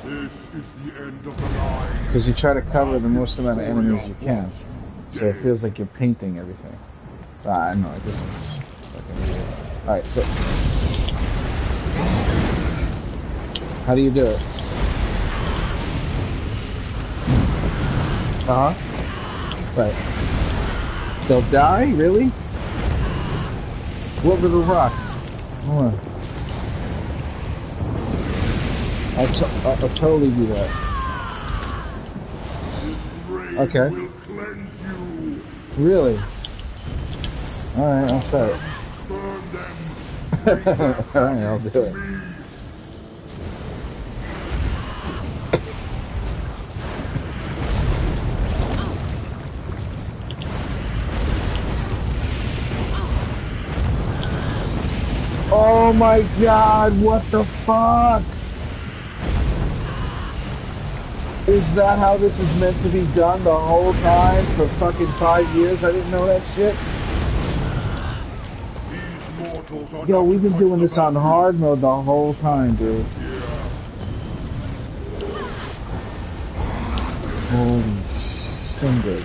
This is the end of the line. Because you try to cover the most amount of enemies you can. So it feels like you're painting everything. I know, I guess I'm just fucking weird. Alright, so... how do you do it? Uh-huh. Right. They'll die? Really? What little rock? Hold on. I'll totally do that. This rain Okay. will cleanse you. Really? Alright, I'll try it. Burn them. Alright, I'll do it. Oh my god, what the fuck? Is that how this is meant to be done the whole time for fucking 5 years? I didn't know that shit. These mortals are Yo, not we've been quite doing the this on value. hard mode the whole time, dude. Holy shit.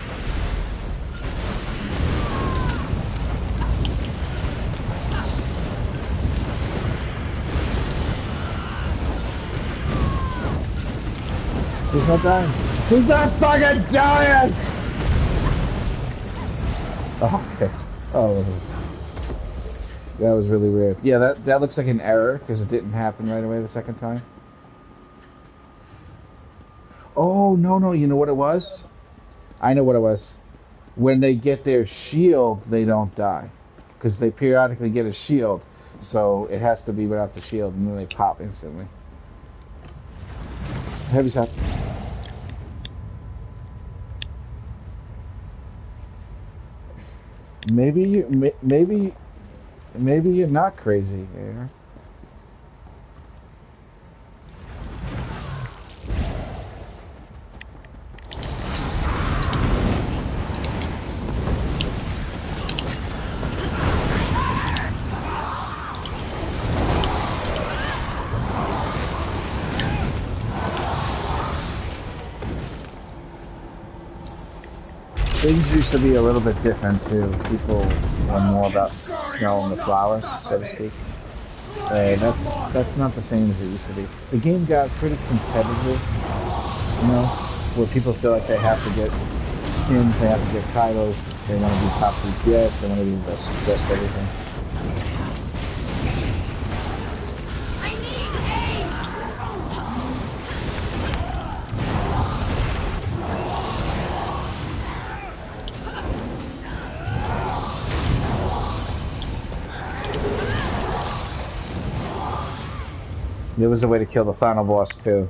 He's not dying. He's not fucking dying! Oh, okay. Oh. That was really weird. Yeah, that looks like an error, because it didn't happen right away the second time. Oh, no, you know what it was? I know what it was. When they get their shield, they don't die. Because they periodically get a shield. So it has to be without the shield, and then they pop instantly. Heavy shot. Maybe you're not crazy, Air. Things used to be a little bit different too. People were more about smelling the flowers, so to speak. That's not the same as it used to be. The game got pretty competitive, you know, where people feel like they have to get skins, they have to get titles, they want to be top DPS, they want to be best everything. There was a way to kill the final boss too.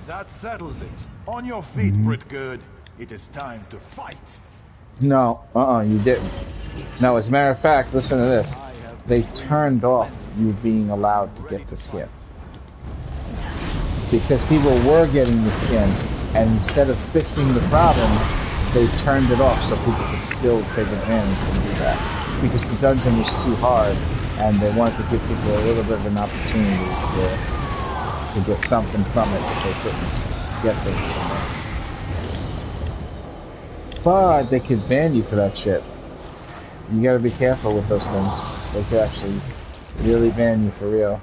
That settles it. On your feet, Britgerd. It is time to fight. No, you didn't. No, as a matter of fact, listen to this. They turned off you being allowed to get the skin. Because people were getting the skin, and instead of fixing the problem, they turned it off so people could still take advantage and do that. Because the dungeon was too hard, and they wanted to give people a little bit of an opportunity to get something from it if they couldn't get things from it. But they could ban you for that shit. You gotta be careful with those things. They could actually really ban you for real.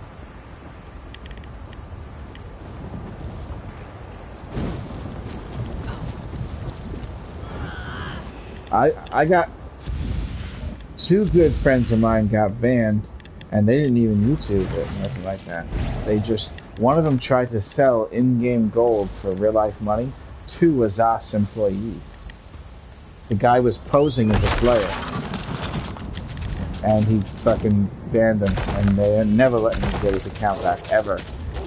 I got two good friends of mine got banned, and they didn't even YouTube it, nothing like that. They just, one of them tried to sell in-game gold for real-life money to a ZOS employee. The guy was posing as a player, and he fucking banned him, and they never let him get his account back, ever.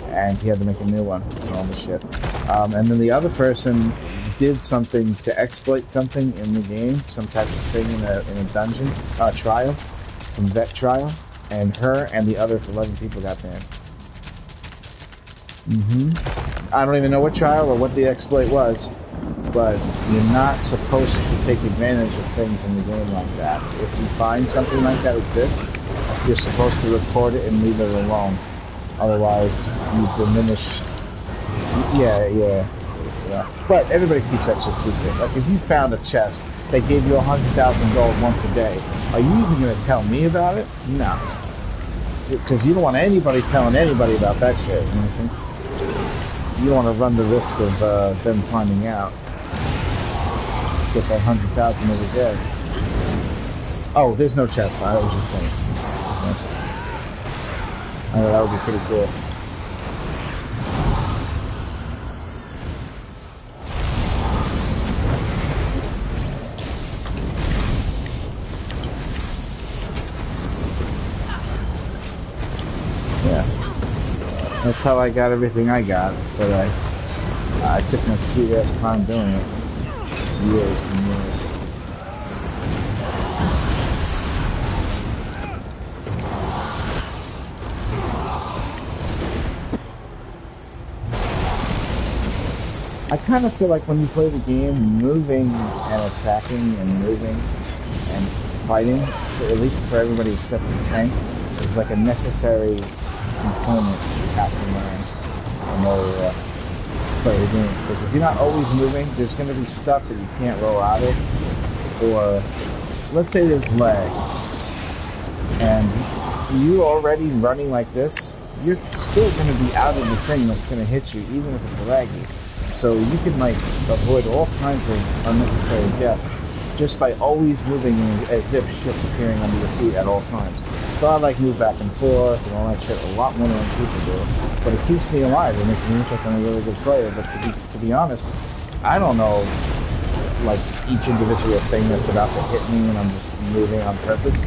And he had to make a new one, and all this shit. And then the other person did something to exploit something in the game, some type of thing in a dungeon, trial, some vet trial, and her and the other 11 people got banned. I don't even know what trial or what the exploit was, but you're not supposed to take advantage of things in the game like that. If you find something like that exists, you're supposed to report it and leave it alone. Otherwise, you diminish. Yeah. But everybody keeps that shit secret. Like, if you found a chest that gave you 100,000 gold once a day, are you even going to tell me about it? No. Because you don't want anybody telling anybody about that shit, you know what I'm saying? You don't want to run the risk of them finding out. Get that 100,000 every day. Oh, there's no chest. I was just saying. That would be pretty cool. That's how I got everything I got, but I took my sweet ass time doing it. Years and years. I kind of feel like when you play the game, moving and attacking and moving and fighting, at least for everybody except the tank, is like a necessary component you have to learn in order to play the game. Because if you're not always moving, there's going to be stuff that you can't roll out of. Or, let's say there's lag, and you already running like this, you're still going to be out of the thing that's going to hit you, even if it's laggy. So you can like avoid all kinds of unnecessary deaths just by always moving as if shit's appearing under your feet at all times. So I like move back and forth and all that shit a lot more than people do. But it keeps me alive and makes me look like I'm a really good player. But to be honest, I don't know like each individual thing that's about to hit me and I'm just moving on purpose.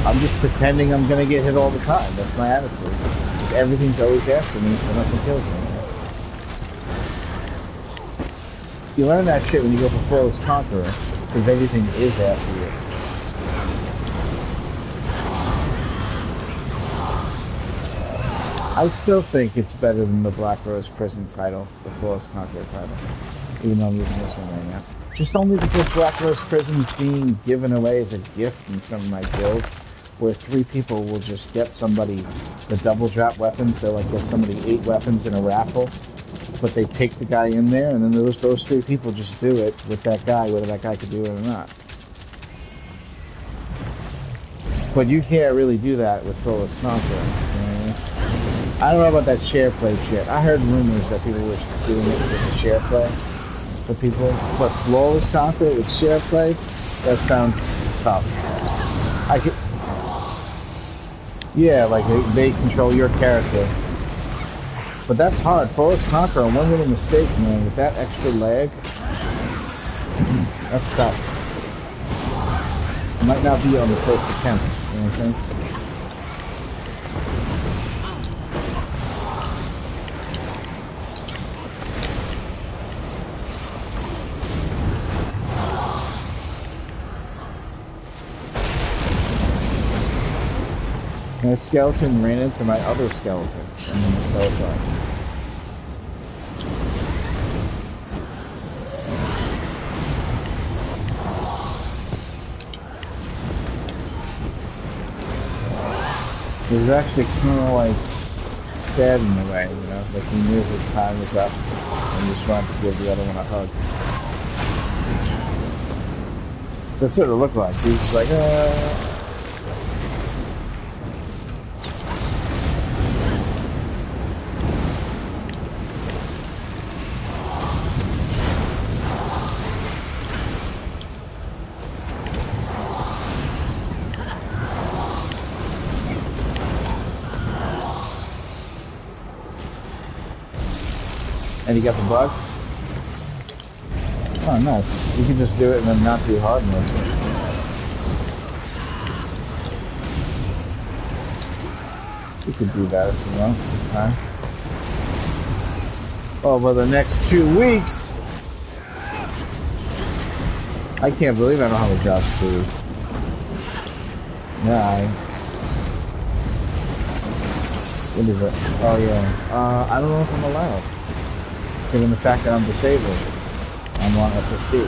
I'm just pretending I'm gonna get hit all the time. That's my attitude. Because everything's always after me, so nothing kills me. You learn that shit when you go for Flawless Conqueror, because everything is after you. I still think it's better than the Black Rose Prison title, the Flawless Conqueror title, even though I'm using this one right now. Just only because Black Rose Prison is being given away as a gift in some of my builds, where 3 people will just get somebody the double drop weapons, they'll like get somebody 8 weapons in a raffle. But they take the guy in there, and then those 3 people just do it with that guy, whether that guy could do it or not. But you can't really do that with Flawless Conqueror. You know what I mean? I don't know about that share play shit. I heard rumors that people were doing it with the share play for people. But Flawless Conqueror with share play, that sounds tough. I could... Yeah, like they control your character. But that's hard. Flawless Conqueror, one little mistake, man, with that extra lag, that's tough. It might not be on the first attempt, you know what I'm saying? And a skeleton ran into my other skeleton, and then the skeleton. It was actually kind of like sad in a way, you know, like he knew his time was up and just wanted to give the other one a hug. That's what it looked like. He was just like, And you got the bug? Oh, nice. You can just do it and then not do hard mode. You could do that if you want sometime. Over the next 2 weeks! I can't believe I don't have a job for 2 weeks. Yeah, what is it? Oh yeah. I don't know if I'm allowed. Given the fact that I'm disabled, I'm on SSD.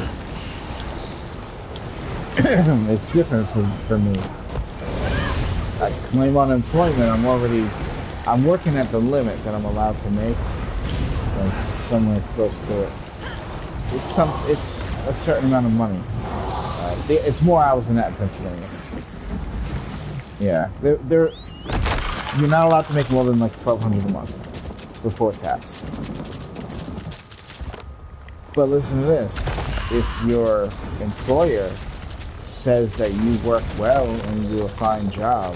It's different for me. I claim unemployment, I'm working at the limit that I'm allowed to make. Like somewhere close to it. It's a certain amount of money. It's more hours than that in Pennsylvania. Yeah, you're not allowed to make more than like $1,200 a month before tax. But listen to this, if your employer says that you work well and you do a fine job,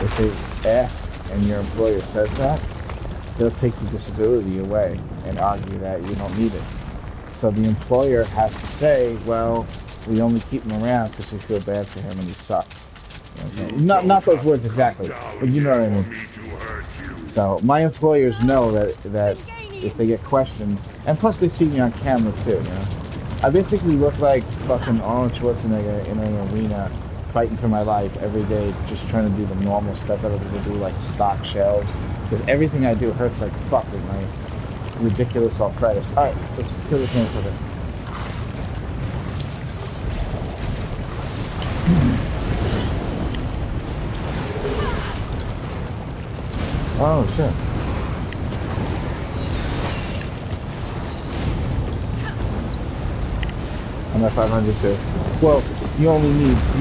if they ask and your employer says that, they'll take the disability away and argue that you don't need it. So the employer has to say, well, we only keep him around because we feel bad for him and he sucks. You know what I'm saying? Not those words exactly, but you know what I mean. So my employers know that if they get questioned, and plus they see me on camera too, you know. I basically look like fucking Arnold Schwarzenegger in an arena fighting for my life every day, just trying to do the normal stuff that other people do, like stock shelves. Because everything I do hurts like fuck with my ridiculous arthritis. Alright, let's kill this motherfucker. Oh shit. I'm at 500 too. Well, you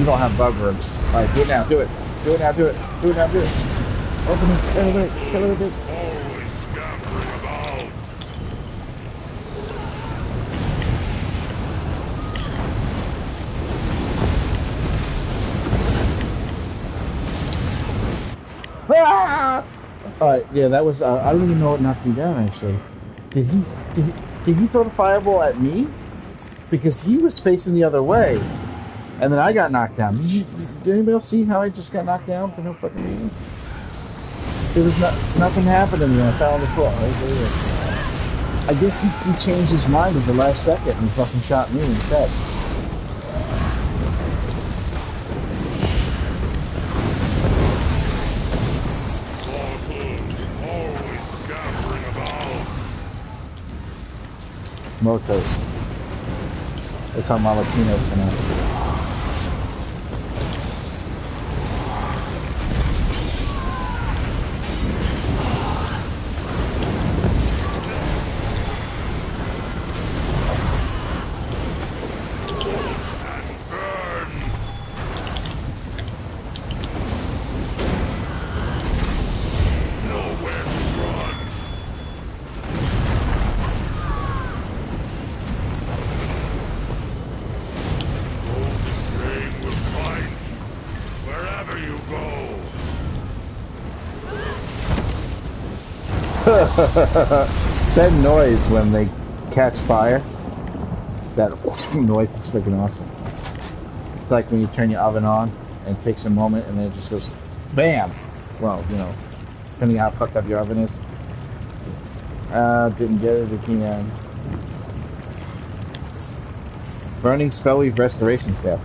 don't have bug ribs. Alright, do it now, do it. Do it now, do it. Do it now, do it. Ultimate, elevate, elevate. Always scampering about. Ah! Alright, yeah, that was, I don't even know what knocked me down actually. Did he throw the fireball at me? Because he was facing the other way. And then I got knocked down. Did anybody else see how I just got knocked down for no fucking reason? There was nothing happened to me when I fell on the floor. I guess he changed his mind at the last second and fucking shot me instead. Always scampering about. Motos. That's how Malakino pronounced it. That noise when they catch fire, that noise is freaking awesome. It's like when you turn your oven on and it takes a moment and then it just goes BAM! Well, you know, depending on how fucked up your oven is. Didn't get it again. Burning Spellweave Restoration Staff.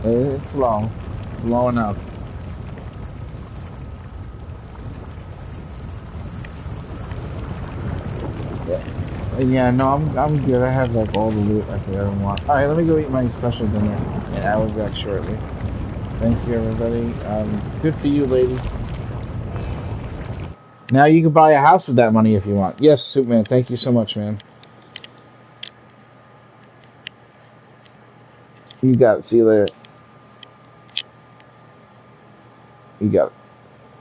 It's long enough. Yeah, no, I'm good. I have like all the loot I could ever want. All right, let me go eat my special dinner, and I will be back shortly. Thank you, everybody. Good for you, lady. Now you can buy a house with that money if you want. Yes, Superman. Thank you so much, man. You got it. See you later. You got it.